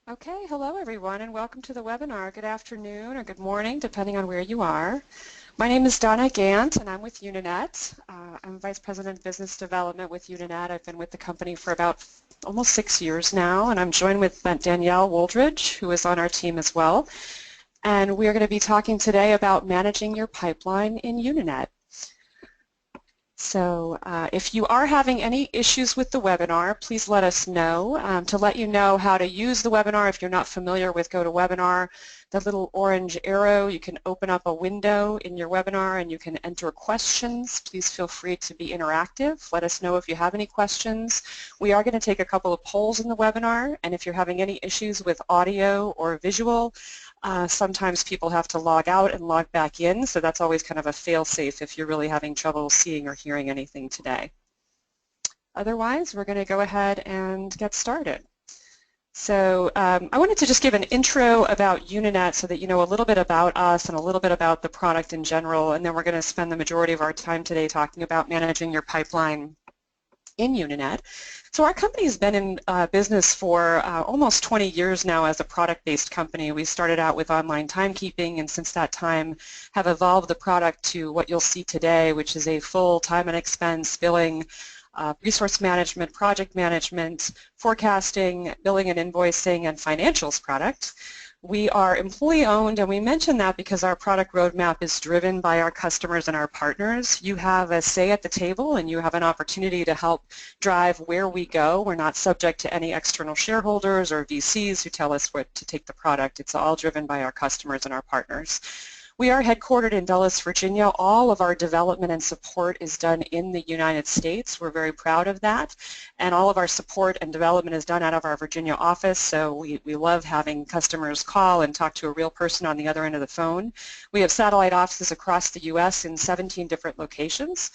Okay, hello everyone and welcome to the webinar. Good afternoon or good morning, depending on where you are. My name is Donna Gant and I'm with Unanet. I'm Vice President of Business Development with Unanet. I've been with the company for about almost 6 years now, and I'm joined with Danielle Woldridge, who is on our team as well. And we are going to be talking today about managing your pipeline in Unanet. So if you are having any issues with the webinar, please let us know. To let you know how to use the webinar, if you're not familiar with GoToWebinar, the little orange arrow, you can open up a window in your webinar and you can enter questions. Please feel free to be interactive. Let us know if you have any questions. We are going to take a couple of polls in the webinar, and if you're having any issues with audio or visual, sometimes people have to log out and log back in, so that's always kind of a fail-safe if you're really having trouble seeing or hearing anything today. Otherwise, we're going to go ahead and get started. So I wanted to just give an intro about Unanet so that you know a little bit about us and a little bit about the product in general, and then we're going to spend the majority of our time today talking about managing your pipeline in Unanet. So our company has been in business for almost 20 years now as a product-based company. We started out with online timekeeping, and since that time have evolved the product to what you'll see today, which is a full time and expense billing, resource management, project management, forecasting, billing and invoicing, and financials product. We are employee-owned, and we mention that because our product roadmap is driven by our customers and our partners. You have a say at the table, and you have an opportunity to help drive where we go. We're not subject to any external shareholders or VCs who tell us what to take the product. It's all driven by our customers and our partners. We are headquartered in Dulles, Virginia. All of our development and support is done in the United States. We're very proud of that. And all of our support and development is done out of our Virginia office, so we love having customers call and talk to a real person on the other end of the phone. We have satellite offices across the U.S. in 17 different locations.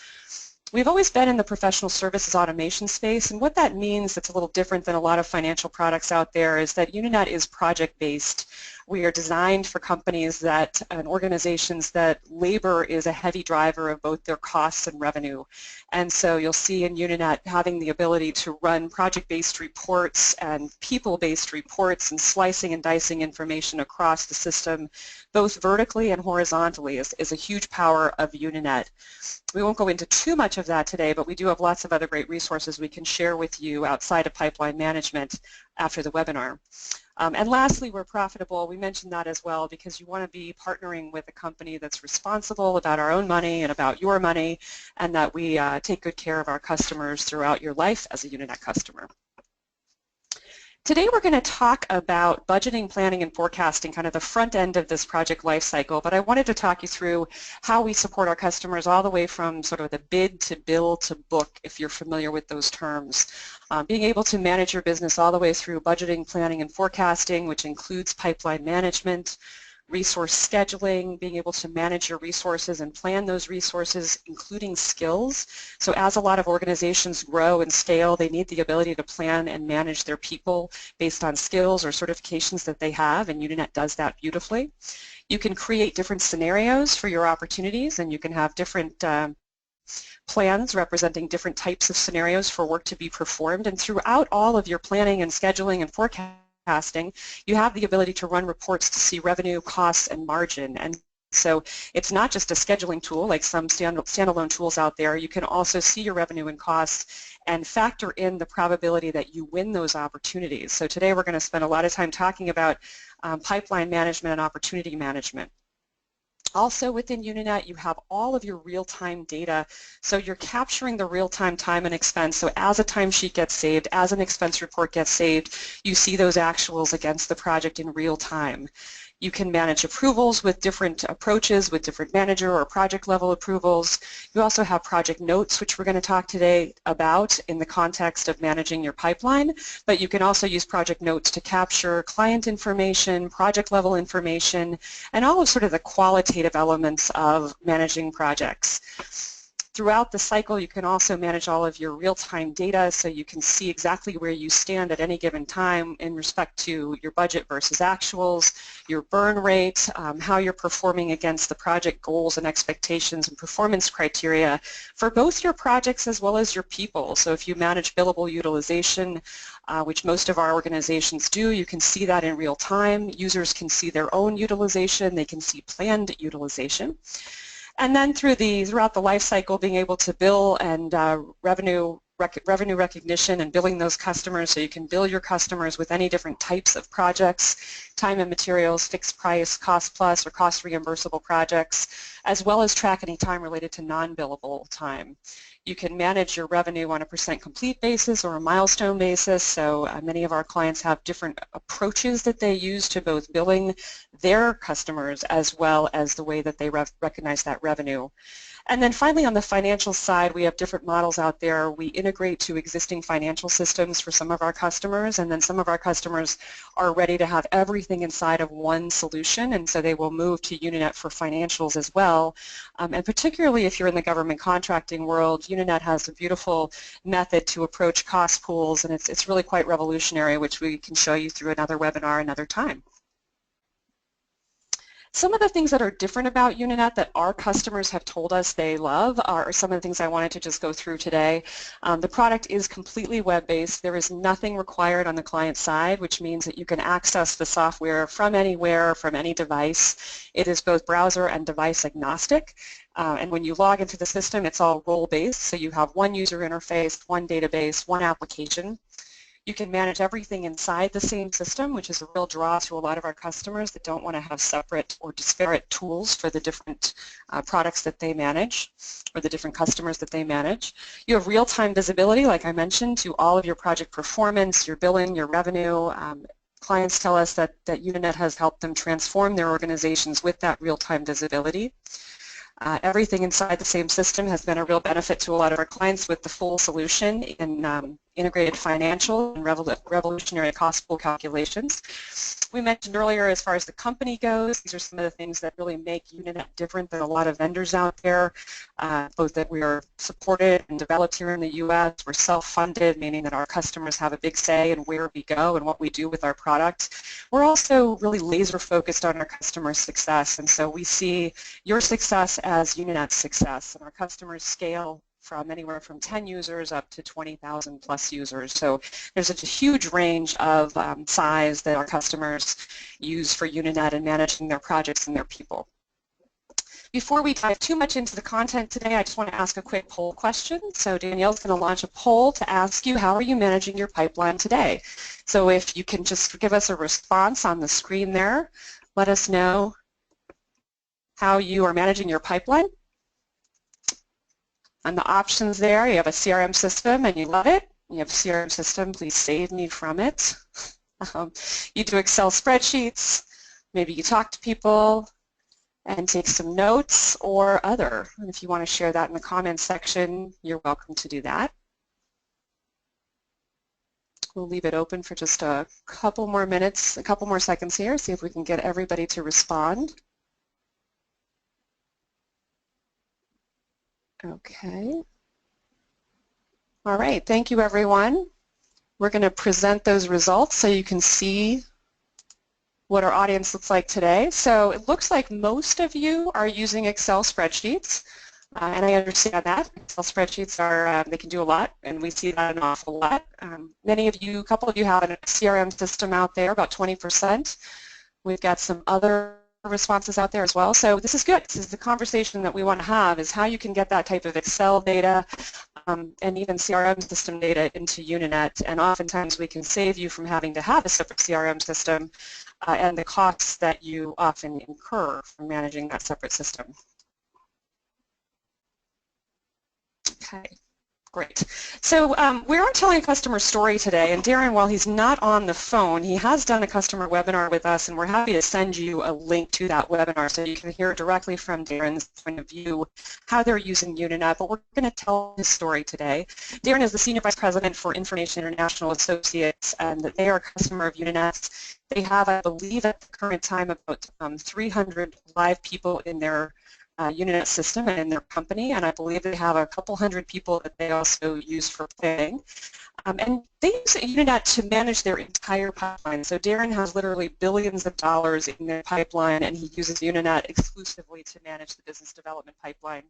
We've always been in the professional services automation space, and what that means that's a little different than a lot of financial products out there is that Unanet is project-based. We are designed for companies and organizations that labor is a heavy driver of both their costs and revenue. And so you'll see in Unanet having the ability to run project-based reports and people-based reports and slicing and dicing information across the system, both vertically and horizontally, is a huge power of Unanet. We won't go into too much of that today, but we do have lots of other great resources we can share with you outside of pipeline management after the webinar. And lastly, we're profitable. We mentioned that as well because you want to be partnering with a company that's responsible about our own money and about your money, and that we take good care of our customers throughout your life as a Unanet customer. Today we're going to talk about budgeting, planning, and forecasting, kind of the front end of this project life cycle, but I wanted to talk you through how we support our customers all the way from sort of the bid to bill to book, if you're familiar with those terms. Being able to manage your business all the way through budgeting, planning, and forecasting, which includes pipeline management, resource scheduling, being able to manage your resources and plan those resources, including skills. So as a lot of organizations grow and scale, they need the ability to plan and manage their people based on skills or certifications that they have, and Unanet does that beautifully. You can create different scenarios for your opportunities, and you can have different plans representing different types of scenarios for work to be performed, and throughout all of your planning and scheduling and forecasting, you have the ability to run reports to see revenue, costs, and margin. And so it's not just a scheduling tool like some standalone tools out there. You can also see your revenue and costs and factor in the probability that you win those opportunities. So today we're going to spend a lot of time talking about pipeline management and opportunity management. Also within Unanet, you have all of your real-time data, so you're capturing the real-time time and expense. So as a timesheet gets saved, as an expense report gets saved, you see those actuals against the project in real time. You can manage approvals with different approaches, with different manager or project level approvals. You also have project notes, which we're going to talk today about in the context of managing your pipeline, but you can also use project notes to capture client information, project level information, and all of sort of the qualitative elements of managing projects. Throughout the cycle, you can also manage all of your real-time data, so you can see exactly where you stand at any given time in respect to your budget versus actuals, your burn rate, how you're performing against the project goals and expectations and performance criteria for both your projects as well as your people. So if you manage billable utilization, which most of our organizations do, you can see that in real time. Users can see their own utilization, they can see planned utilization. And then throughout the life cycle, being able to bill and revenue recognition and billing those customers, so you can bill your customers with any different types of projects, time and materials, fixed price, cost plus, or cost reimbursable projects, as well as track any time related to non-billable time. You can manage your revenue on a % complete basis or a milestone basis, so many of our clients have different approaches that they use to both billing their customers as well as the way that they recognize that revenue. And then finally, on the financial side, we have different models out there. We integrate to existing financial systems for some of our customers, and then some of our customers are ready to have everything inside of one solution, and so they will move to Unanet for financials as well. And particularly if you're in the government contracting world, Unanet has a beautiful method to approach cost pools, and it's really quite revolutionary, which we can show you through another webinar another time. Some of the things that are different about Unanet that our customers have told us they love are some of the things I wanted to just go through today. The product is completely web-based. There is nothing required on the client side, which means that you can access the software from anywhere, from any device. It is both browser and device agnostic. And when you log into the system, it's all role-based, so you have one user interface, one database, one application. You can manage everything inside the same system, which is a real draw to a lot of our customers that don't want to have separate or disparate tools for the different products that they manage or the different customers that they manage. You have real-time visibility, like I mentioned, to all of your project performance, your billing, your revenue. Clients tell us that Unanet has helped them transform their organizations with that real-time visibility. Everything inside the same system has been a real benefit to a lot of our clients with the full solution in integrated financial and revolutionary cost pool calculations. We mentioned earlier, as far as the company goes, these are some of the things that really make Unanet different than a lot of vendors out there, both that we are supported and developed here in the U.S. We're self-funded, meaning that our customers have a big say in where we go and what we do with our product. We're also really laser focused on our customer success, and so we see your success as Unanet's success, and our customers scale from anywhere from 10 users up to 20,000 plus users. So there's a huge range of size that our customers use for Unanet and managing their projects and their people. Before we dive too much into the content today, I just want to ask a quick poll question. So Danielle's going to launch a poll to ask you, how are you managing your pipeline today? So if you can just give us a response on the screen there, let us know how you are managing your pipeline. On the options there, you have a CRM system and you love it. You have a CRM system, please save me from it. You do Excel spreadsheets, maybe you talk to people and take some notes or other. And if you want to share that in the comments section, you're welcome to do that. We'll leave it open for just a couple more minutes, a couple more seconds here, see if we can get everybody to respond. Okay. All right, thank you everyone. We're going to present those results so you can see what our audience looks like today. So it looks like most of you are using Excel spreadsheets, and I understand that. Excel spreadsheets are, they can do a lot, and we see that an awful lot. Many of you, a couple of you have a CRM system out there, about 20%. We've got some other responses out there as well. So this is good. This is the conversation that we want to have, is how you can get that type of Excel data and even CRM system data into Unanet, and oftentimes we can save you from having to have a separate CRM system and the costs that you often incur from managing that separate system. Okay. Great. So we're telling a customer story today, and Darren, while he's not on the phone, he has done a customer webinar with us, and we're happy to send you a link to that webinar so you can hear directly from Darren's point of view how they're using Unanet, but we're going to tell his story today. Darren is the Senior Vice President for Information International Associates, and they are a customer of Unanet's. They have, I believe, at the current time, about 300 live people in their Unanet system and in their company, and I believe they have a couple hundred people that they also use for planning. And they use Unanet to manage their entire pipeline. So Darren has literally billions of dollars in their pipeline, and he uses Unanet exclusively to manage the business development pipeline.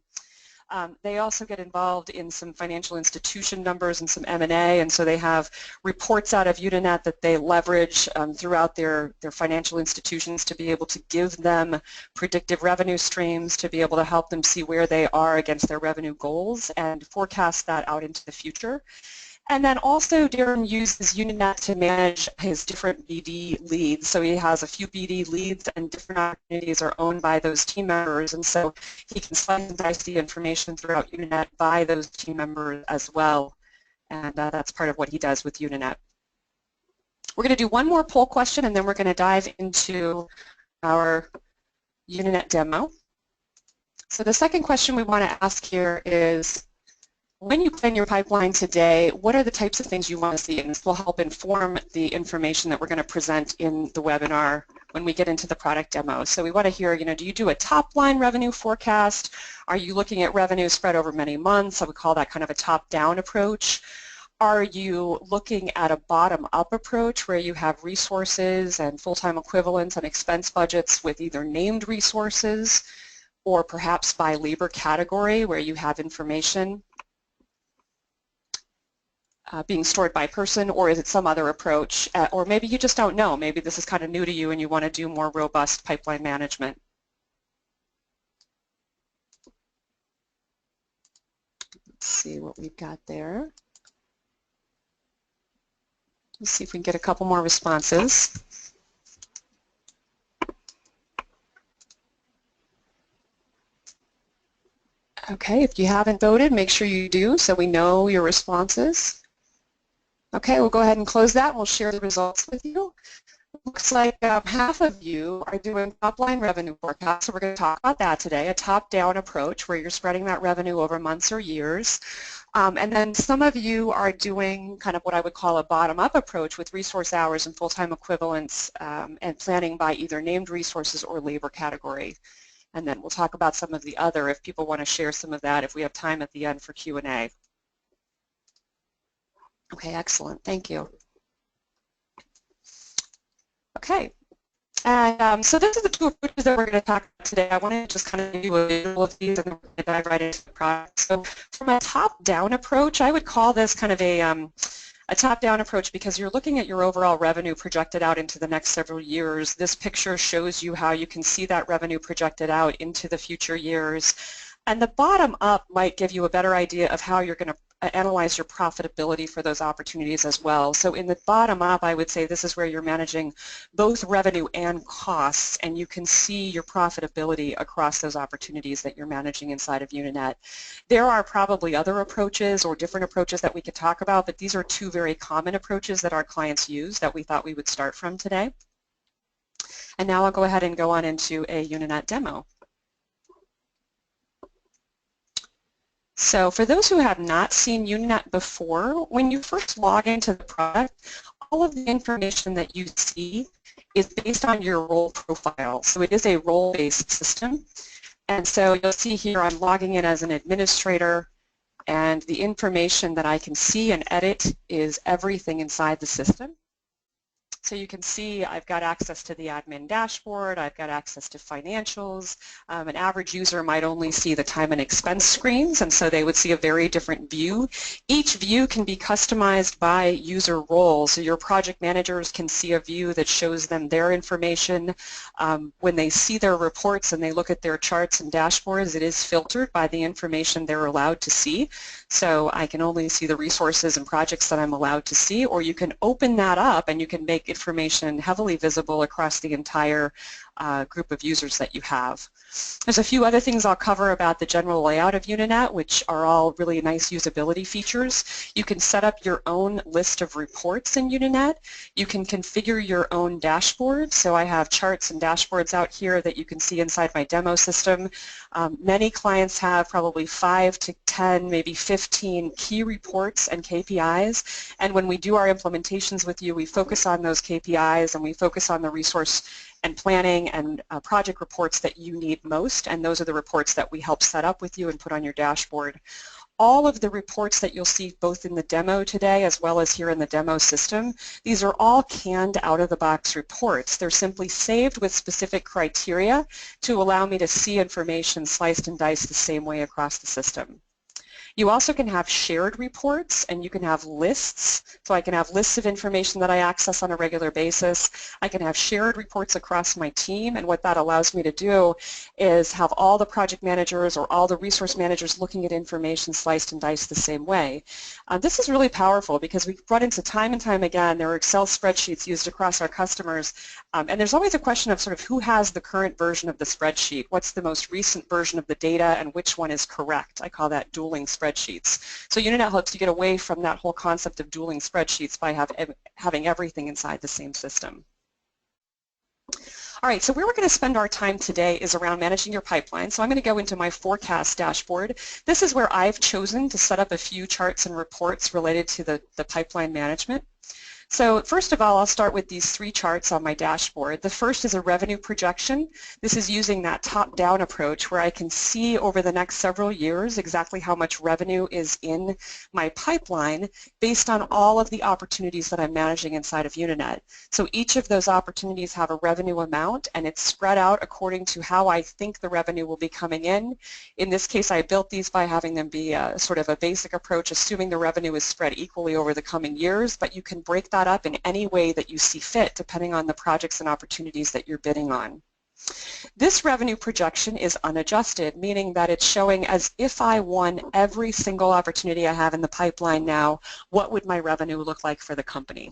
They also get involved in some financial institution numbers and some M&A, and so they have reports out of Unanet that they leverage throughout their financial institutions to be able to give them predictive revenue streams, to be able to help them see where they are against their revenue goals and forecast that out into the future. And then also Darren uses Unanet to manage his different BD leads. So he has a few BD leads and different opportunities are owned by those team members, and so he can slice and dice the information throughout Unanet by those team members as well. And that's part of what he does with Unanet. We're going to do one more poll question and then we're going to dive into our Unanet demo. So the second question we want to ask here is, when you plan your pipeline today, what are the types of things you want to see? And this will help inform the information that we're going to present in the webinar when we get into the product demo. So we want to hear, do you do a top-line revenue forecast? Are you looking at revenue spread over many months? I would call that kind of a top-down approach. Are you looking at a bottom-up approach where you have resources and full-time equivalents and expense budgets with either named resources or perhaps by labor category where you have information being stored by person, or is it some other approach? Or maybe you just don't know. Maybe this is kind of new to you and you want to do more robust pipeline management. Let's see what we've got there. Let's see if we can get a couple more responses. Okay, if you haven't voted, make sure you do so we know your responses. Okay, we'll go ahead and close that and we'll share the results with you. Looks like half of you are doing top-line revenue forecasts, so we're going to talk about that today, a top-down approach where you're spreading that revenue over months or years. And then some of you are doing kind of what I would call a bottom-up approach with resource hours and full-time equivalents and planning by either named resources or labor category. And then we'll talk about some of the other if people want to share some of that if we have time at the end for Q&A. Okay, excellent. Thank you. Okay, and so this is the two approaches that we're going to talk about today. I want to just kind of give you a visual of these and then we're going to dive right into the product. So from a top-down approach, I would call this kind of a top-down approach because you're looking at your overall revenue projected out into the next several years. This picture shows you how you can see that revenue projected out into the future years. And the bottom-up might give you a better idea of how you're going to analyze your profitability for those opportunities as well. So in the bottom-up, I would say this is where you're managing both revenue and costs, and you can see your profitability across those opportunities that you're managing inside of Unanet. There are probably other approaches or different approaches that we could talk about, but these are two very common approaches that our clients use that we thought we would start from today. And now I'll go ahead and go on into a Unanet demo. So for those who have not seen Unanet before, when you first log into the product, all of the information that you see is based on your role profile. So it is a role-based system. And so you'll see here I'm logging in as an administrator, and the information that I can see and edit is everything inside the system. So you can see I've got access to the admin dashboard, I've got access to financials. An average user might only see the time and expense screens, and so they would see a very different view. Each view can be customized by user role, so your project managers can see a view that shows them their information. When they see their reports and they look at their charts and dashboards, it is filtered by the information they're allowed to see. So I can only see the resources and projects that I'm allowed to see, or you can open that up and you can make information heavily visible across the entire group of users that you have. There's a few other things I'll cover about the general layout of Unanet, which are all really nice usability features. You can set up your own list of reports in Unanet. You can configure your own dashboard. So I have charts and dashboards out here that you can see inside my demo system. Many clients have probably 5 to 10, maybe 15 key reports and KPIs. And when we do our implementations with you, we focus on those KPIs and we focus on the resource and planning and project reports that you need most, and those are the reports that we help set up with you and put on your dashboard. All of the reports that you'll see both in the demo today as well as here in the demo system, these are all canned out-of-the-box reports. They're simply saved with specific criteria to allow me to see information sliced and diced the same way across the system. You also can have shared reports, and you can have lists. So I can have lists of information that I access on a regular basis. I can have shared reports across my team, and what that allows me to do is have all the project managers or all the resource managers looking at information sliced and diced the same way. This is really powerful because we've run into time and time again, there are Excel spreadsheets used across our customers, and there's always a question of sort of who has the current version of the spreadsheet, what's the most recent version of the data, and which one is correct. I call that dueling spreadsheets. So Unanet helps you get away from that whole concept of dueling spreadsheets by having everything inside the same system. All right, so where we're going to spend our time today is around managing your pipeline. So I'm going to go into my forecast dashboard. This is where I've chosen to set up a few charts and reports related to the pipeline management. So first of all, I'll start with these three charts on my dashboard. The first is a revenue projection. This is using that top-down approach where I can see over the next several years exactly how much revenue is in my pipeline based on all of the opportunities that I'm managing inside of Unanet. So each of those opportunities have a revenue amount, and it's spread out according to how I think the revenue will be coming in. In this case, I built these by having them be sort of a basic approach, assuming the revenue is spread equally over the coming years, but you can break that up in any way that you see fit depending on the projects and opportunities that you're bidding on. This revenue projection is unadjusted, meaning that it's showing as if I won every single opportunity I have in the pipeline now, what would my revenue look like for the company?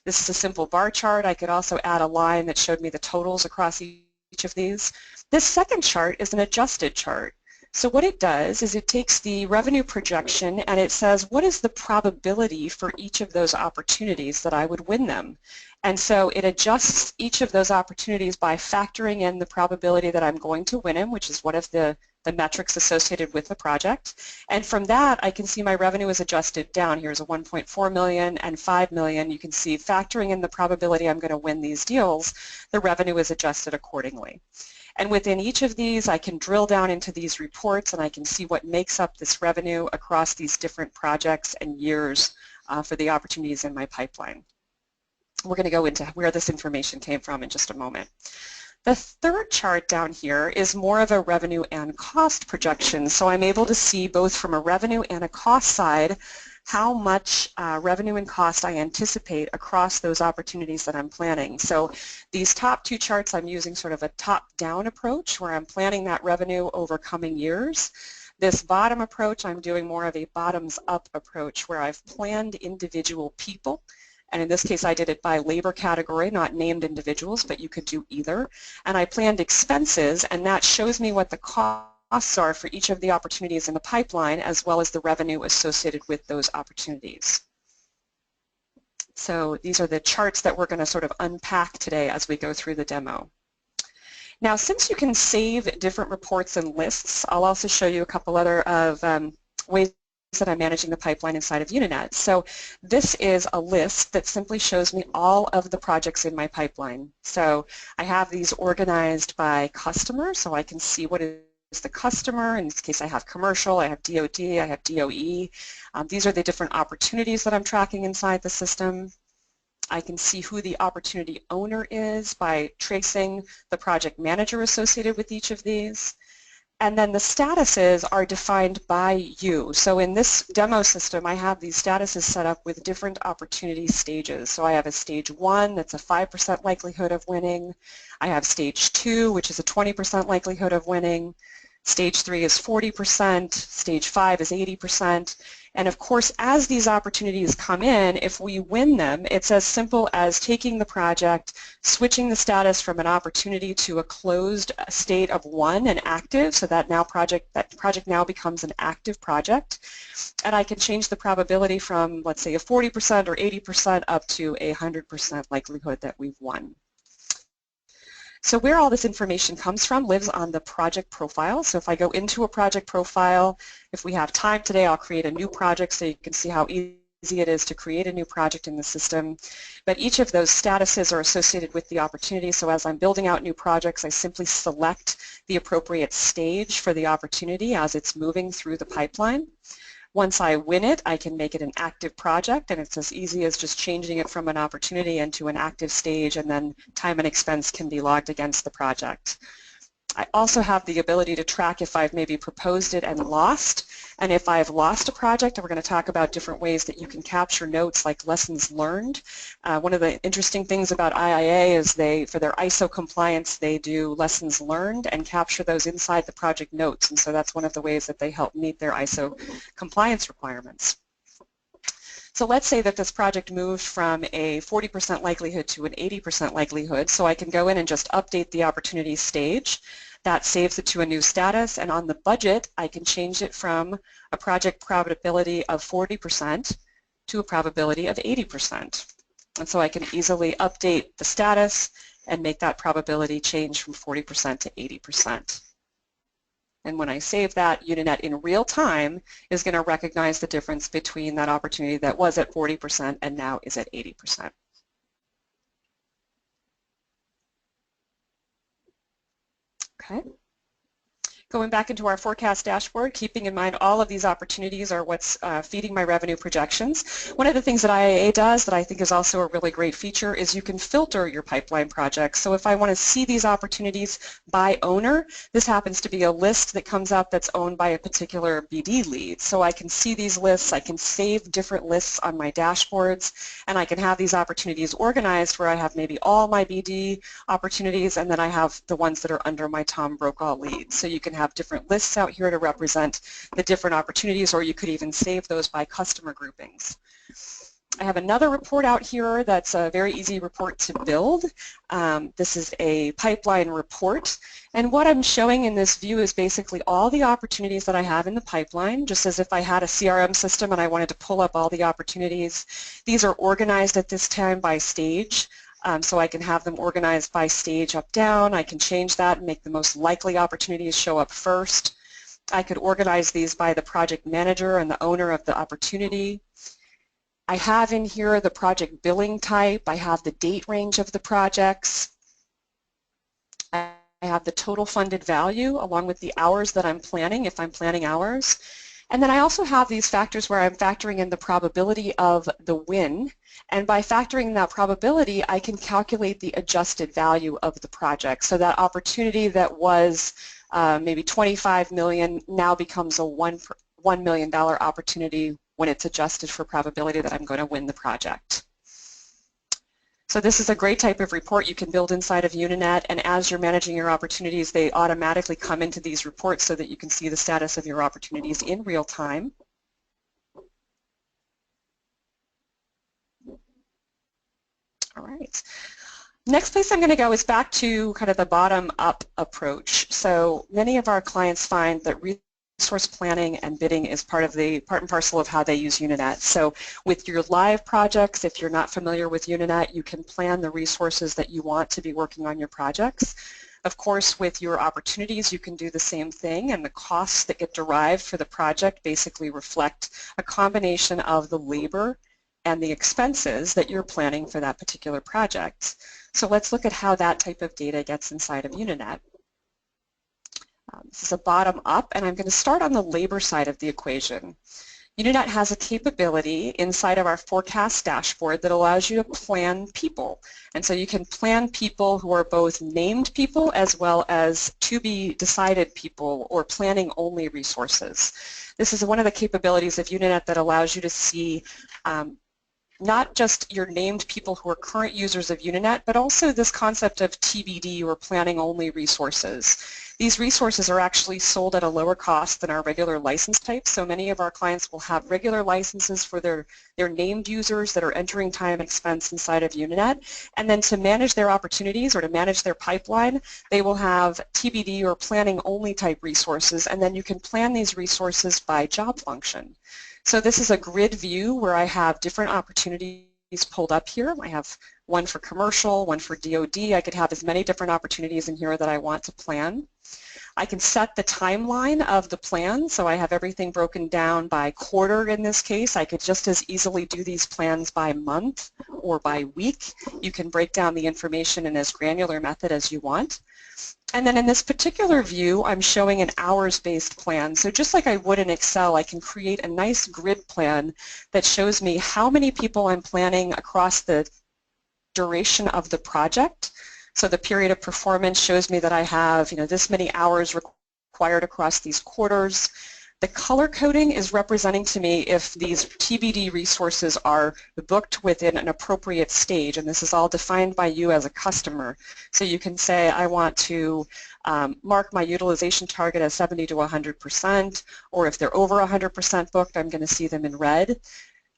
This is a simple bar chart. I could also add a line that showed me the totals across each of these. This second chart is an adjusted chart. So what it does is it takes the revenue projection and it says what is the probability for each of those opportunities that I would win them. And so it adjusts each of those opportunities by factoring in the probability that I'm going to win them, which is one of the metrics associated with the project. And from that, I can see my revenue is adjusted down. Here's a 1.4 million and 5 million. You can see factoring in the probability I'm going to win these deals, the revenue is adjusted accordingly. And within each of these, I can drill down into these reports and I can see what makes up this revenue across these different projects and years for the opportunities in my pipeline. We're going to go into where this information came from in just a moment. The third chart down here is more of a revenue and cost projection. So I'm able to see both from a revenue and a cost side how much revenue and cost I anticipate across those opportunities that I'm planning. So these top two charts, I'm using sort of a top-down approach where I'm planning that revenue over coming years. This bottom approach, I'm doing more of a bottoms-up approach where I've planned individual people. And in this case, I did it by labor category, not named individuals, but you could do either. And I planned expenses, and that shows me what the costs are for each of the opportunities in the pipeline, as well as the revenue associated with those opportunities. So these are the charts that we're going to sort of unpack today as we go through the demo. Now, since you can save different reports and lists, I'll also show you a couple other of ways that I'm managing the pipeline inside of Unanet. So this is a list that simply shows me all of the projects in my pipeline. So I have these organized by customer, so I can see what is the customer. In this case, I have commercial, I have DoD, I have DOE. These are the different opportunities that I'm tracking inside the system. I can see who the opportunity owner is by tracing the project manager associated with each of these. And then the statuses are defined by you. So in this demo system, I have these statuses set up with different opportunity stages. So I have a stage 1 that's a 5% likelihood of winning. I have stage 2, which is a 20% likelihood of winning. Stage 3 is 40%, stage 5 is 80%, and of course as these opportunities come in, if we win them, it's as simple as taking the project, switching the status from an opportunity to a closed state of 1 and active, so that project now becomes an active project, and I can change the probability from, let's say, a 40% or 80% up to a 100% likelihood that we've won. So where all this information comes from lives on the project profile. So if I go into a project profile, if we have time today, I'll create a new project so you can see how easy it is to create a new project in the system. But each of those statuses are associated with the opportunity, so as I'm building out new projects, I simply select the appropriate stage for the opportunity as it's moving through the pipeline. Once I win it, I can make it an active project, and it's as easy as just changing it from an opportunity into an active stage, and then time and expense can be logged against the project. I also have the ability to track if I've maybe proposed it and lost, and if I've lost a project, and we're going to talk about different ways that you can capture notes like lessons learned. One of the interesting things about IIA is for their ISO compliance, they do lessons learned and capture those inside the project notes, and so that's one of the ways that they help meet their ISO compliance requirements. So let's say that this project moved from a 40% likelihood to an 80% likelihood, so I can go in and just update the opportunity stage. That saves it to a new status, and on the budget, I can change it from a project probability of 40% to a probability of 80%. And so I can easily update the status and make that probability change from 40% to 80%. And when I save that, Unanet in real time is going to recognize the difference between that opportunity that was at 40% and now is at 80%. Okay. Going back into our forecast dashboard, keeping in mind all of these opportunities are what's feeding my revenue projections. One of the things that IIA does that I think is also a really great feature is you can filter your pipeline projects. So if I want to see these opportunities by owner, this happens to be a list that comes up that's owned by a particular BD lead. So I can see these lists, I can save different lists on my dashboards, and I can have these opportunities organized where I have maybe all my BD opportunities, and then I have the ones that are under my Tom Brokaw lead. So you can have different lists out here to represent the different opportunities, or you could even save those by customer groupings. I have another report out here that's a very easy report to build. This is a pipeline report, and what I'm showing in this view is basically all the opportunities that I have in the pipeline, just as if I had a CRM system and I wanted to pull up all the opportunities. These are organized at this time by stage. So I can have them organized by stage up down. I can change that and make the most likely opportunities show up first. I could organize these by the project manager and the owner of the opportunity. I have in here the project billing type. I have the date range of the projects. I have the total funded value along with the hours that I'm planning, if I'm planning hours. And then I also have these factors where I'm factoring in the probability of the win, and by factoring that probability I can calculate the adjusted value of the project. So that opportunity that was maybe $25 million now becomes a $1 million opportunity when it's adjusted for probability that I'm going to win the project. So this is a great type of report you can build inside of Unanet, and as you're managing your opportunities, they automatically come into these reports so that you can see the status of your opportunities in real time. All right. Next place I'm going to go is back to kind of the bottom-up approach. So many of our clients find that resource planning and bidding is part and parcel of how they use Unanet. So with your live projects, if you're not familiar with Unanet, you can plan the resources that you want to be working on your projects. Of course, with your opportunities, you can do the same thing, and the costs that get derived for the project basically reflect a combination of the labor and the expenses that you're planning for that particular project. So let's look at how that type of data gets inside of Unanet. This is a bottom-up, and I'm going to start on the labor side of the equation. Unanet has a capability inside of our forecast dashboard that allows you to plan people. And so you can plan people who are both named people as well as to-be-decided people or planning-only resources. This is one of the capabilities of Unanet that allows you to see not just your named people who are current users of Unanet, but also this concept of TBD or planning-only resources. These resources are actually sold at a lower cost than our regular license type, so many of our clients will have regular licenses for their named users that are entering time and expense inside of Unanet, and then to manage their opportunities or to manage their pipeline, they will have TBD or planning-only type resources, and then you can plan these resources by job function. So this is a grid view where I have different opportunities pulled up here. I have one for commercial, one for DoD. I could have as many different opportunities in here that I want to plan. I can set the timeline of the plan, so I have everything broken down by quarter in this case. I could just as easily do these plans by month or by week. You can break down the information in as granular method as you want. And then in this particular view, I'm showing an hours-based plan. So just like I would in Excel, I can create a nice grid plan that shows me how many people I'm planning across the duration of the project. So the period of performance shows me that I have, this many hours required across these quarters. The color coding is representing to me if these TBD resources are booked within an appropriate stage, and this is all defined by you as a customer. So you can say, I want to mark my utilization target as 70 to 100%, or if they're over 100% booked, I'm going to see them in red.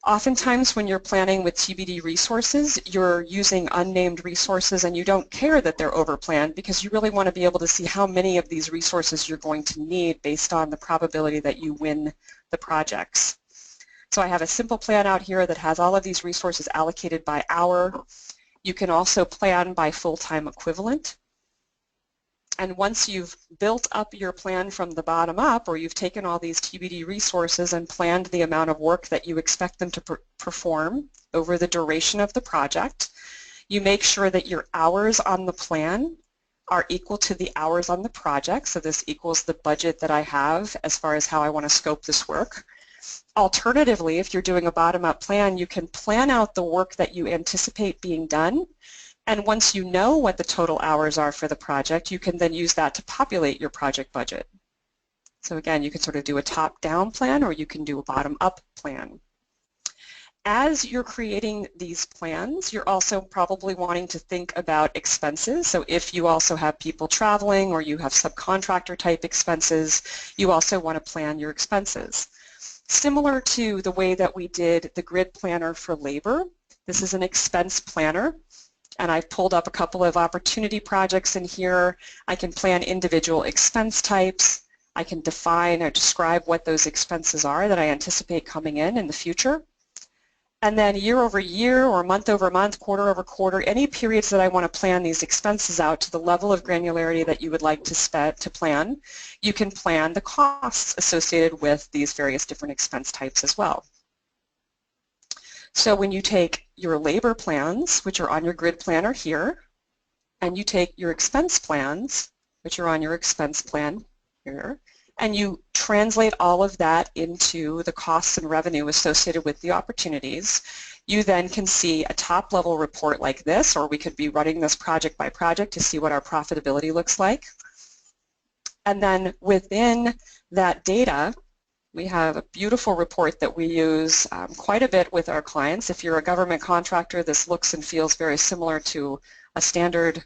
Oftentimes when you're planning with TBD resources, you're using unnamed resources and you don't care that they're overplanned because you really want to be able to see how many of these resources you're going to need based on the probability that you win the projects. So I have a simple plan out here that has all of these resources allocated by hour. You can also plan by full-time equivalent. And once you've built up your plan from the bottom up, or you've taken all these TBD resources and planned the amount of work that you expect them to perform over the duration of the project, you make sure that your hours on the plan are equal to the hours on the project. So this equals the budget that I have as far as how I want to scope this work. Alternatively, if you're doing a bottom-up plan, you can plan out the work that you anticipate being done. And once you know what the total hours are for the project, you can then use that to populate your project budget. So again, you can sort of do a top-down plan or you can do a bottom-up plan. As you're creating these plans, you're also probably wanting to think about expenses. So if you also have people traveling or you have subcontractor type expenses, you also want to plan your expenses. Similar to the way that we did the grid planner for labor, this is an expense planner. And I've pulled up a couple of opportunity projects in here. I can plan individual expense types. I can define or describe what those expenses are that I anticipate coming in the future. And then year over year or month over month, quarter over quarter, any periods that I want to plan these expenses out to the level of granularity that you would like to plan, you can plan the costs associated with these various different expense types as well. So when you take your labor plans, which are on your grid planner here, and you take your expense plans, which are on your expense plan here, and you translate all of that into the costs and revenue associated with the opportunities, you then can see a top-level report like this, or we could be running this project by project to see what our profitability looks like. And then within that data, we have a beautiful report that we use quite a bit with our clients. If you're a government contractor, this looks and feels very similar to a standard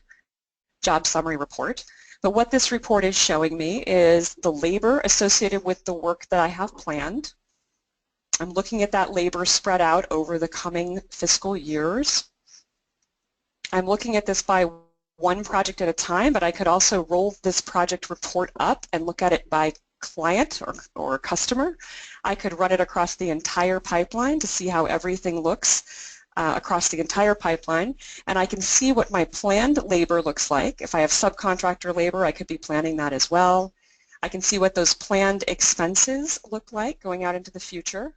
job summary report. But what this report is showing me is the labor associated with the work that I have planned. I'm looking at that labor spread out over the coming fiscal years. I'm looking at this by one project at a time, but I could also roll this project report up and look at it by client or customer. I could run it across the entire pipeline to see how everything looks across the entire pipeline, and I can see what my planned labor looks like. If I have subcontractor labor, I could be planning that as well. I can see what those planned expenses look like going out into the future.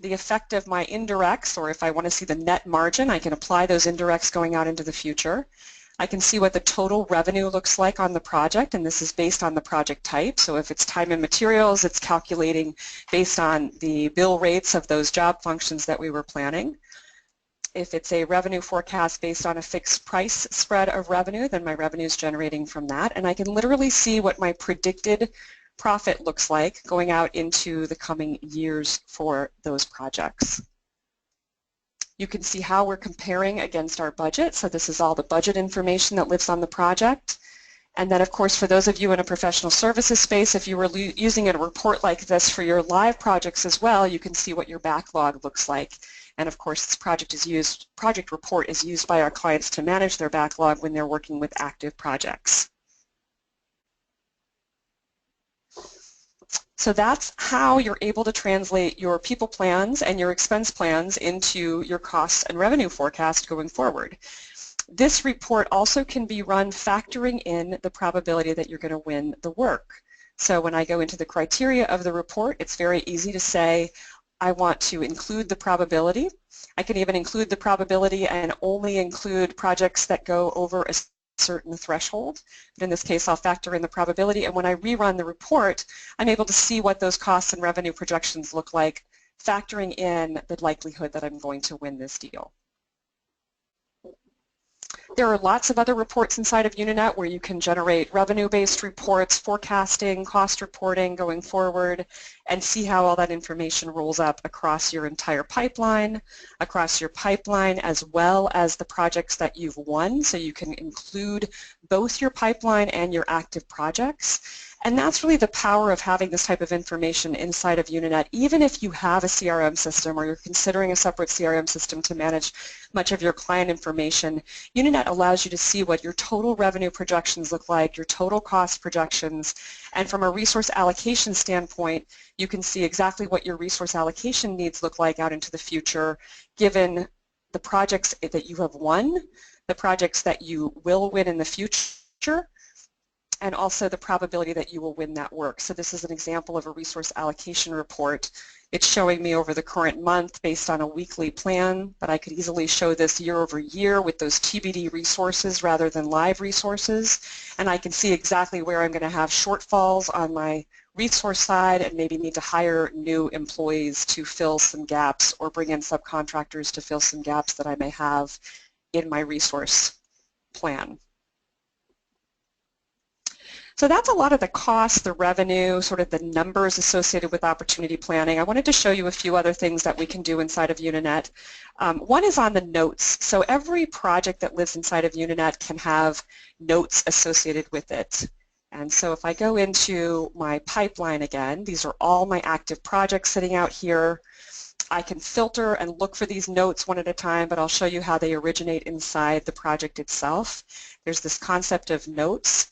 The effect of my indirects, or if I want to see the net margin, I can apply those indirects going out into the future. I can see what the total revenue looks like on the project, and this is based on the project type. So if it's time and materials, it's calculating based on the bill rates of those job functions that we were planning. If it's a revenue forecast based on a fixed price spread of revenue, then my revenue is generating from that. And I can literally see what my predicted profit looks like going out into the coming years for those projects. You can see how we're comparing against our budget. So this is all the budget information that lives on the project. And then, of course, for those of you in a professional services space, if you were using a report like this for your live projects as well, you can see what your backlog looks like. And, of course, this project report is used by our clients to manage their backlog when they're working with active projects. So that's how you're able to translate your people plans and your expense plans into your costs and revenue forecast going forward. This report also can be run factoring in the probability that you're going to win the work. So when I go into the criteria of the report, it's very easy to say, I want to include the probability. I can even include the probability and only include projects that go over a certain threshold. But in this case, I'll factor in the probability, and when I rerun the report, I'm able to see what those costs and revenue projections look like, factoring in the likelihood that I'm going to win this deal. There are lots of other reports inside of Unanet where you can generate revenue-based reports, forecasting, cost reporting going forward, and see how all that information rolls up across your entire pipeline, as well as the projects that you've won, so you can include both your pipeline and your active projects. And that's really the power of having this type of information inside of Unanet, even if you have a CRM system or you're considering a separate CRM system to manage much of your client information. Unanet allows you to see what your total revenue projections look like, your total cost projections, and from a resource allocation standpoint, you can see exactly what your resource allocation needs look like out into the future, given the projects that you have won, the projects that you will win in the future, and also the probability that you will win that work. So this is an example of a resource allocation report. It's showing me over the current month based on a weekly plan, but I could easily show this year over year with those TBD resources rather than live resources, and I can see exactly where I'm going to have shortfalls on my resource side and maybe need to hire new employees to fill some gaps or bring in subcontractors to fill some gaps that I may have in my resource plan. So that's a lot of the costs, the revenue, sort of the numbers associated with opportunity planning. I wanted to show you a few other things that we can do inside of Unanet. One is on the notes. So every project that lives inside of Unanet can have notes associated with it. And so if I go into my pipeline again, these are all my active projects sitting out here. I can filter and look for these notes one at a time, but I'll show you how they originate inside the project itself. There's this concept of notes.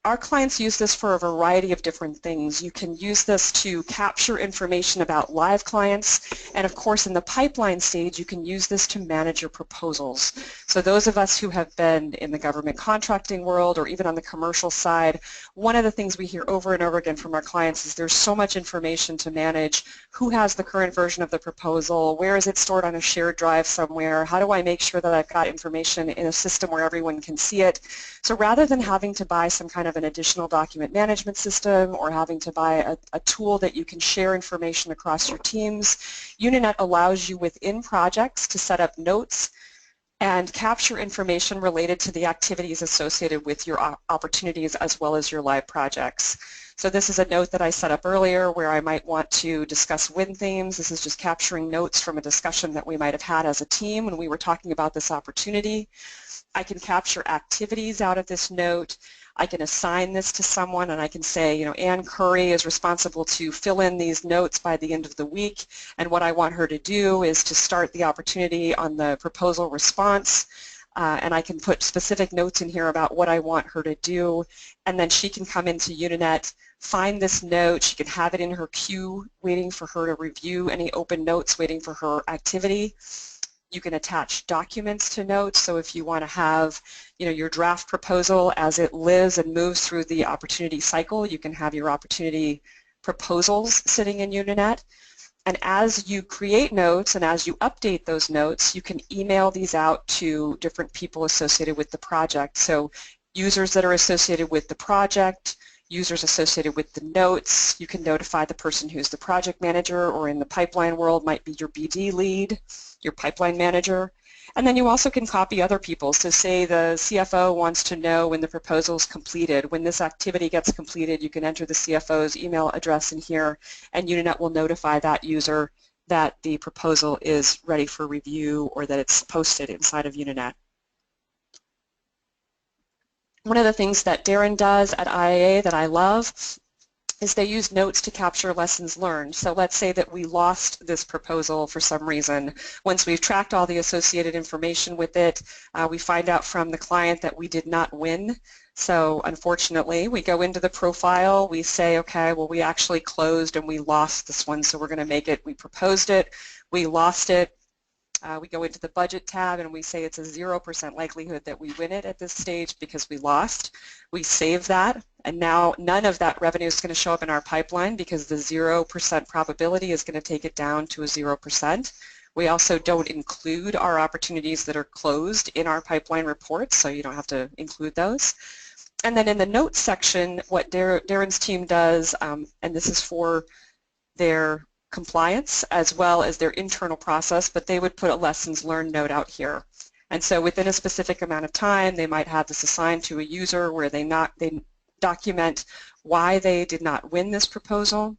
Our clients use this for a variety of different things. You can use this to capture information about live clients, and of course in the pipeline stage you can use this to manage your proposals. So those of us who have been in the government contracting world or even on the commercial side, one of the things we hear over and over again from our clients is there's so much information to manage. Who has the current version of the proposal? Where is it stored on a shared drive somewhere? How do I make sure that I've got information in a system where everyone can see it? So rather than having to buy some kind of an additional document management system or having to buy a tool that you can share information across your teams, Unanet allows you within projects to set up notes and capture information related to the activities associated with your opportunities as well as your live projects. So this is a note that I set up earlier where I might want to discuss win themes. This is just capturing notes from a discussion that we might have had as a team when we were talking about this opportunity. I can capture activities out of this note. I can assign this to someone and I can say, you know, Ann Curry is responsible to fill in these notes by the end of the week, and what I want her to do is to start the opportunity on the proposal response, and I can put specific notes in here about what I want her to do, and then she can come into Unanet, find this note, she can have it in her queue waiting for her to review any open notes waiting for her activity. You can attach documents to notes, so if you want to have, you know, your draft proposal as it lives and moves through the opportunity cycle, you can have your opportunity proposals sitting in Unanet. And as you create notes and as you update those notes, you can email these out to different people associated with the project. So users that are associated with the project, users associated with the notes, you can notify the person who's the project manager, or in the pipeline world might be your BD lead, your pipeline manager. And then you also can copy other people. So say the CFO wants to know when the proposal is completed. When this activity gets completed, you can enter the CFO's email address in here, and Unanet will notify that user that the proposal is ready for review or that it's posted inside of Unanet. One of the things that Darren does at IAA that I love is they use notes to capture lessons learned. So let's say that we lost this proposal for some reason. Once we've tracked all the associated information with it, we find out from the client that we did not win So unfortunately, we go into the profile, we say, okay, well, we actually closed and we lost this one, so we're going to make it, we proposed it, we lost it. We go into the budget tab and we say it's a 0% likelihood that we win it at this stage because we lost. We save that, and now none of that revenue is going to show up in our pipeline because the 0% probability is going to take it down to a 0%. We also don't include our opportunities that are closed in our pipeline reports, so you don't have to include those. And then in the notes section, what Darren's team does, and this is for their compliance as well as their internal process, but they would put a lessons learned note out here. And so within a specific amount of time, they might have this assigned to a user where they document why they did not win this proposal.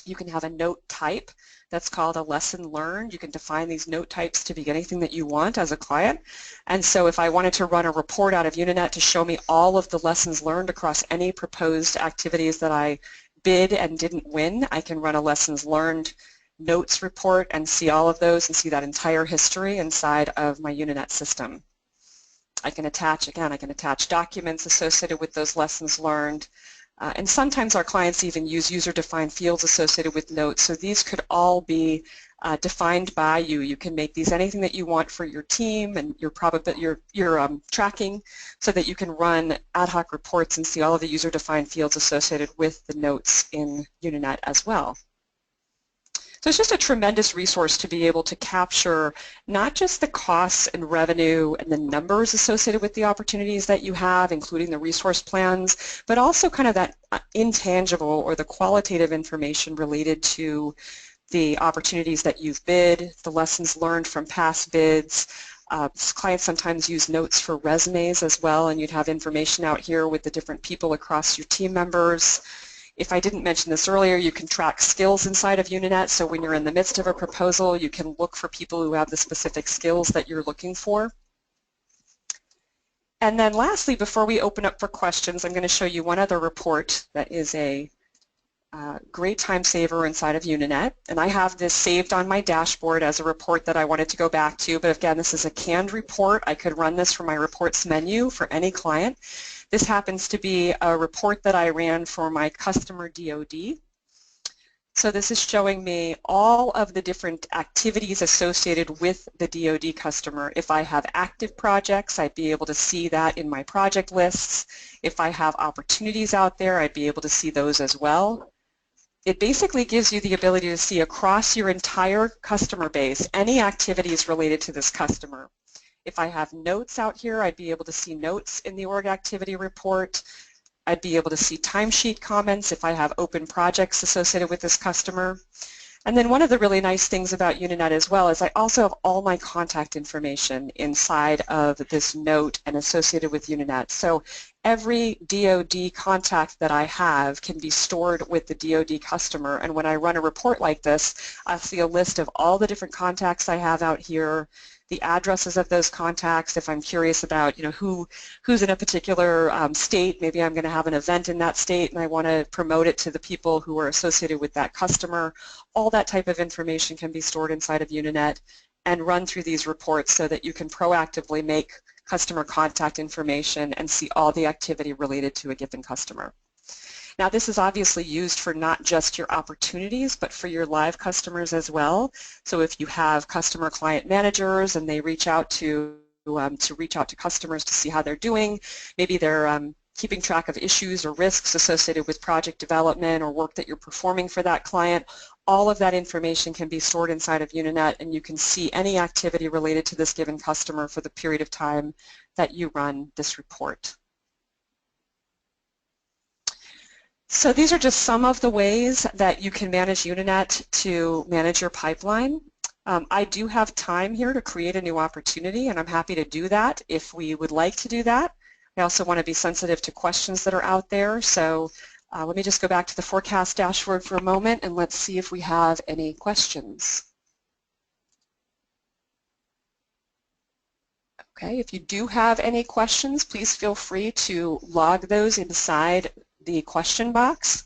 You can have a note type that's called a lesson learned. You can define these note types to be anything that you want as a client. And so if I wanted to run a report out of Unanet to show me all of the lessons learned across any proposed activities that I bid and didn't win, I can run a lessons learned notes report and see all of those and see that entire history inside of my Unanet system. I can attach, again, I can attach documents associated with those lessons learned. And sometimes our clients even use user-defined fields associated with notes, so these could all be defined by you. You can make these anything that you want for your team and your tracking, so that you can run ad hoc reports and see all of the user-defined fields associated with the notes in Unanet as well. So it's just a tremendous resource to be able to capture not just the costs and revenue and the numbers associated with the opportunities that you have, including the resource plans, but also kind of that intangible or the qualitative information related to the opportunities that you've bid, the lessons learned from past bids. Clients sometimes use notes for resumes as well, and you'd have information out here with the different people across your team members. If I didn't mention this earlier, you can track skills inside of Unanet, so when you're in the midst of a proposal, you can look for people who have the specific skills that you're looking for. And then lastly, before we open up for questions, I'm going to show you one other report that is a great time saver inside of Unanet. And I have this saved on my dashboard as a report that I wanted to go back to, but again, this is a canned report. I could run this from my reports menu for any client. This happens to be a report that I ran for my customer DoD. So this is showing me all of the different activities associated with the DoD customer. If I have active projects, I'd be able to see that in my project lists. If I have opportunities out there, I'd be able to see those as well. It basically gives you the ability to see across your entire customer base any activities related to this customer. If I have notes out here, I'd be able to see notes in the org activity report. I'd be able to see timesheet comments if I have open projects associated with this customer. And then one of the really nice things about Unanet as well is I also have all my contact information inside of this note and associated with Unanet. So every DoD contact that I have can be stored with the DoD customer, and when I run a report like this, I'll see a list of all the different contacts I have out here, the addresses of those contacts. If I'm curious about, who's in a particular state, maybe I'm going to have an event in that state and I want to promote it to the people who are associated with that customer. All that type of information can be stored inside of Unanet and run through these reports so that you can proactively make customer contact information and see all the activity related to a given customer. Now this is obviously used for not just your opportunities, but for your live customers as well. So if you have customer client managers and they reach out to customers to see how they're doing, maybe they're keeping track of issues or risks associated with project development or work that you're performing for that client, all of that information can be stored inside of Unanet, and you can see any activity related to this given customer for the period of time that you run this report. So these are just some of the ways that you can manage Unanet to manage your pipeline. I do have time here to create a new opportunity, and I'm happy to do that if we would like to do that. I also want to be sensitive to questions that are out there, so let me just go back to the forecast dashboard for a moment and let's see if we have any questions. Okay, if you do have any questions, please feel free to log those inside the question box.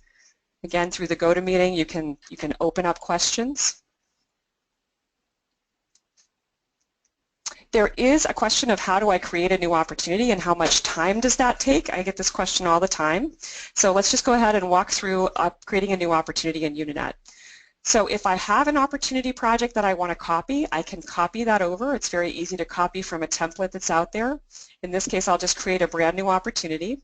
Again, through the GoToMeeting, you can open up questions. There is a question of how do I create a new opportunity and how much time does that take? I get this question all the time. So let's just go ahead and walk through creating a new opportunity in Unanet. So if I have an opportunity project that I want to copy, I can copy that over. It's very easy to copy from a template that's out there. In this case, I'll just create a brand new opportunity.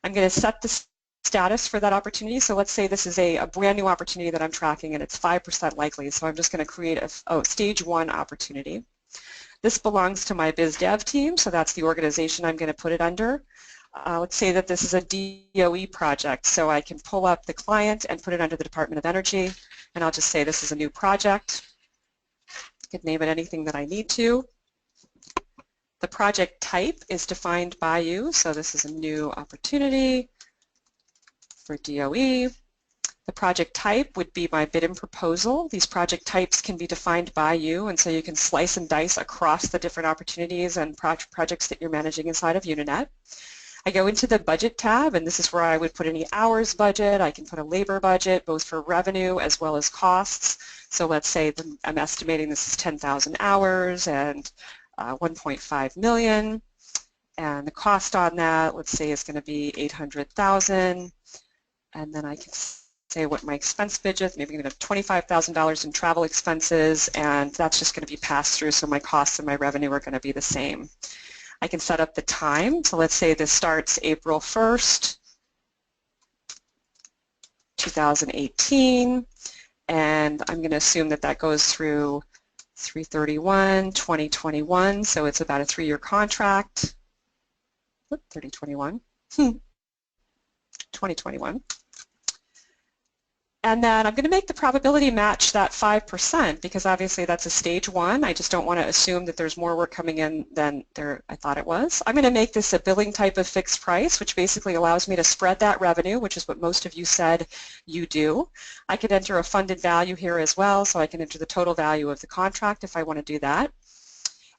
I'm going to set the status for that opportunity. So let's say this is a brand new opportunity that I'm tracking and it's 5% likely. So I'm just going to create a stage 1 opportunity. This belongs to my biz dev team, so that's the organization I'm going to put it under. Let's say that this is a DOE project, so I can pull up the client and put it under the Department of Energy, and I'll just say this is a new project. I could name it anything that I need to. The project type is defined by you, so this is a new opportunity for DOE. The project type would be my bid and proposal. These project types can be defined by you, and so you can slice and dice across the different opportunities and projects that you're managing inside of Unanet. I go into the budget tab, and this is where I would put any hours budget. I can put a labor budget, both for revenue as well as costs. So let's say I'm estimating this is 10,000 hours and 1.5 million, and the cost on that, let's say, is going to be 800,000, and then I can say what my expense budget, maybe I'm going to have $25,000 in travel expenses, and that's just going to be passed through, so my costs and my revenue are going to be the same. I can set up the time, so let's say this starts April 1st, 2018, and I'm going to assume that that goes through 3/31/2021, so it's about a 3-year contract. 30/21, 2021. And then I'm going to make the probability match that 5% because obviously that's a stage 1. I just don't want to assume that there's more work coming in than I thought it was. I'm going to make this a billing type of fixed price, which basically allows me to spread that revenue, which is what most of you said you do. I could enter a funded value here as well, so I can enter the total value of the contract if I want to do that.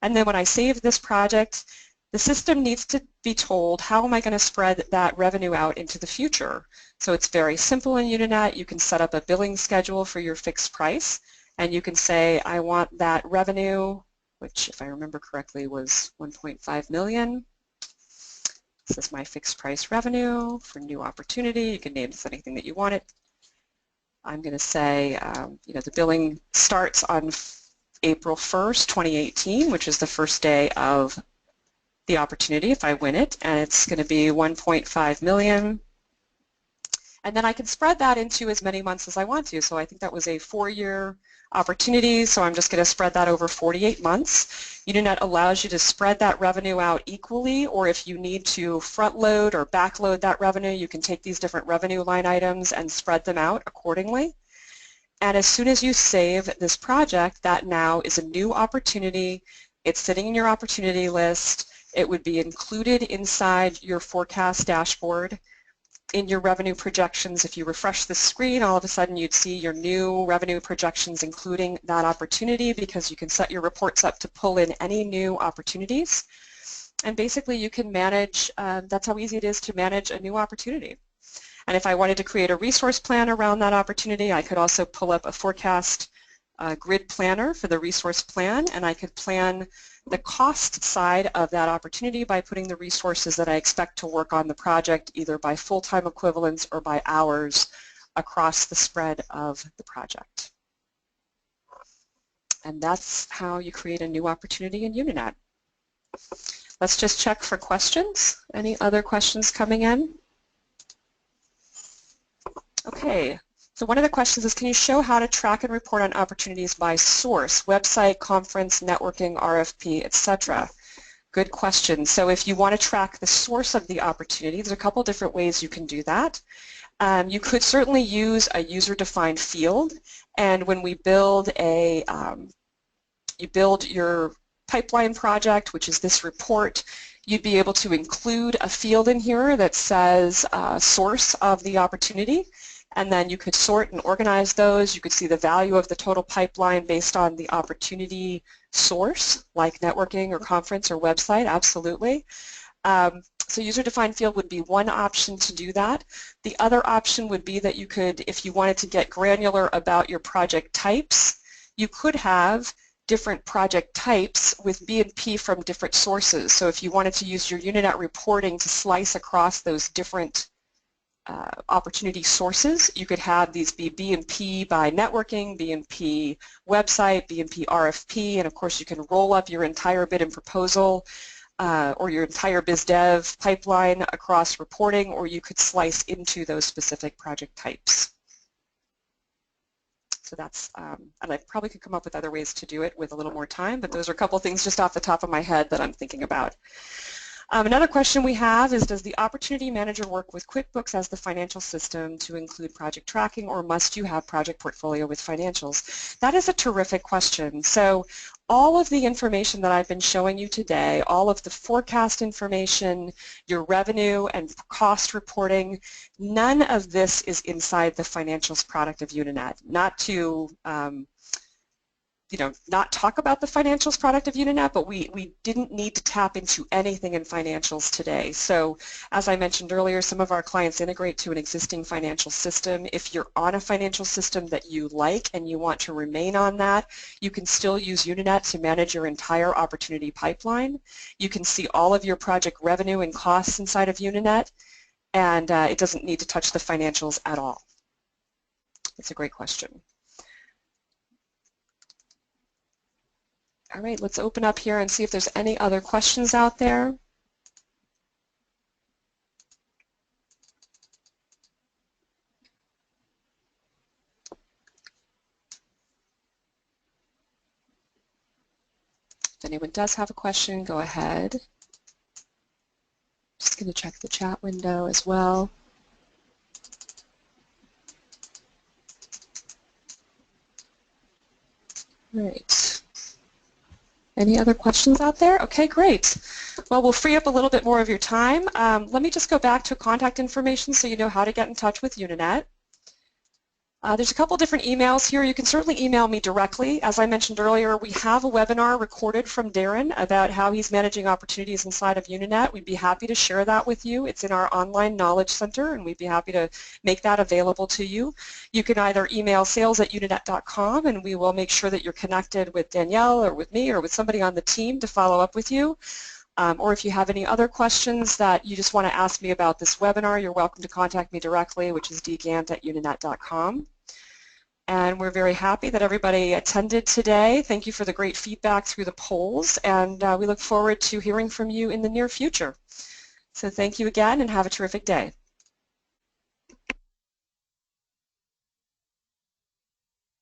And then when I save this project, the system needs to be told how am I going to spread that revenue out into the future. So it's very simple in Unanet. You can set up a billing schedule for your fixed price, and you can say I want that revenue, which if I remember correctly was 1.5 million. This is my fixed price revenue for new opportunity. You can name this anything that you want it. I'm going to say the billing starts on April 1st, 2018, which is the first day of the opportunity if I win it, and it's going to be 1.5 million. And then I can spread that into as many months as I want to. So I think that was a 4-year opportunity, so I'm just going to spread that over 48 months. Unanet allows you to spread that revenue out equally, or if you need to front load or back load that revenue, you can take these different revenue line items and spread them out accordingly. And as soon as you save this project, that now is a new opportunity. It's sitting in your opportunity list. It would be included inside your forecast dashboard. In your revenue projections, if you refresh the screen, all of a sudden you'd see your new revenue projections including that opportunity, because you can set your reports up to pull in any new opportunities. And basically you can manage, that's how easy it is to manage a new opportunity. And if I wanted to create a resource plan around that opportunity, I could also pull up a forecast grid planner for the resource plan, and I could plan the cost side of that opportunity by putting the resources that I expect to work on the project either by full-time equivalents or by hours across the spread of the project. And that's how you create a new opportunity in Unanet. Let's just check for questions. Any other questions coming in? Okay. So one of the questions is, can you show how to track and report on opportunities by source, website, conference, networking, RFP, etc.? Good question. So if you want to track the source of the opportunity, there's a couple different ways you can do that. You could certainly use a user-defined field, and when we build you build your pipeline project, which is this report, you'd be able to include a field in here that says source of the opportunity. And then you could sort and organize those. You could see the value of the total pipeline based on the opportunity source, like networking or conference or website, absolutely. So user-defined field would be one option to do that. The other option would be that you could, if you wanted to get granular about your project types, you could have different project types with B&P from different sources. So if you wanted to use your Unanet reporting to slice across those different opportunity sources, you could have these be B&P by networking, B&P website, B&P RFP, and of course you can roll up your entire bid and proposal or your entire biz dev pipeline across reporting, or you could slice into those specific project types. So that's, and I probably could come up with other ways to do it with a little more time, but those are a couple things just off the top of my head that I'm thinking about. Another question we have is, does the Opportunity Manager work with QuickBooks as the financial system to include project tracking, or must you have project portfolio with financials? That is a terrific question. So all of the information that I've been showing you today, all of the forecast information, your revenue and cost reporting, none of this is inside the financials product of Unanet. Not to not talk about the financials product of Unanet, but we didn't need to tap into anything in financials today. So as I mentioned earlier, some of our clients integrate to an existing financial system. If you're on a financial system that you like and you want to remain on that, you can still use Unanet to manage your entire opportunity pipeline. You can see all of your project revenue and costs inside of Unanet, and it doesn't need to touch the financials at all. It's a great question. All right, let's open up here and see if there's any other questions out there. If anyone does have a question, go ahead. Just going to check the chat window as well. All right. Any other questions out there? Okay, great. Well, we'll free up a little bit more of your time. Let me just go back to contact information so you know how to get in touch with Unanet. There's a couple different emails here. You can certainly email me directly. As I mentioned earlier, we have a webinar recorded from Darren about how he's managing opportunities inside of Unanet. We'd be happy to share that with you. It's in our online knowledge center, and we'd be happy to make that available to you. You can either email sales@unanet.com, and we will make sure that you're connected with Danielle or with me or with somebody on the team to follow up with you. Or if you have any other questions that you just want to ask me about this webinar, you're welcome to contact me directly, which is dgant@unanet.com. And we're very happy that everybody attended today. Thank you for the great feedback through the polls, and we look forward to hearing from you in the near future. So thank you again, and have a terrific day.